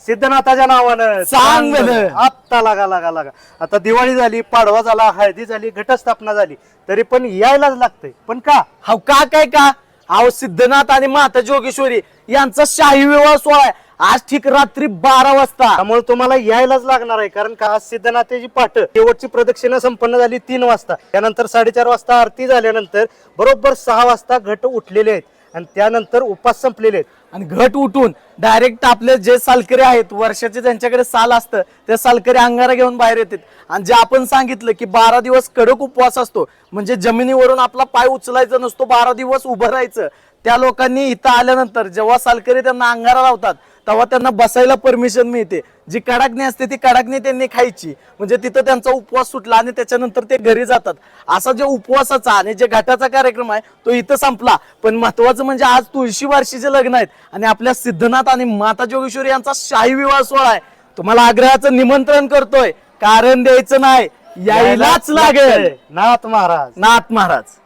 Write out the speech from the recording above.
सिद्धनाथाच्या नावानं चांगलं. आत्ता लागा. आता दिवाळी झाली, पाडवा झाला, हळदी झाली, घटस्थापना झाली, तरी पण यायलाच लागतंय. पण का? हा का काय का अहो सिद्धनाथ आणि माता जोगेश्वरी यांचा शाही विवाह सोहळा आहे आज ठीक रात्री 12 वाजता. त्यामुळे तुम्हाला यायलाच लागणार आहे. कारण का, आज सिद्धनाथाची पाठ शेवटची प्रदक्षिणा संपन्न झाली 3 वाजता. त्यानंतर 4:30 वाजता आरती झाल्यानंतर बरोबर 6 वाजता घट उठलेले आहेत आणि त्यानंतर उपास संपलेले आहेत. आणि घट उठून डायरेक्ट आपले जे सालकरी आहेत वर्षाचे ज्यांच्याकडे साल असतं त्या सालकरी अंगारा घेऊन बाहेर येतात. आणि जे आपण सांगितलं की 12 दिवस कडक उपवास असतो, म्हणजे जमिनीवरून आपला पाय उचलायचा नसतो, 12 दिवस उभं राहायचं. त्या लोकांनी इथं आल्यानंतर जेव्हा सालकरी त्यांना अंगारा लावतात तेव्हा त्यांना बसायला परमिशन मिळते. जी कडाकणी असते ती कडाकणी त्यांनी खायची, म्हणजे तिथं त्यांचा उपवास सुटला आणि त्याच्यानंतर ते घरी जातात. असा जे उपवासाचा आणि जे घाटाचा कार्यक्रम आहे तो इथं संपला. पण महत्वाचं म्हणजे आज तुळशी बार्शीचे लग्न आहेत आणि आपल्या सिद्धनाथ आणि माता जोगेश्वरी यांचा शाही विवाह सोहळा आहे. तुम्हाला आग्रहाचं निमंत्रण करतोय, कारण द्यायचं नाही, यायलाच लागेल. नाथ महाराज. नाथ महाराज.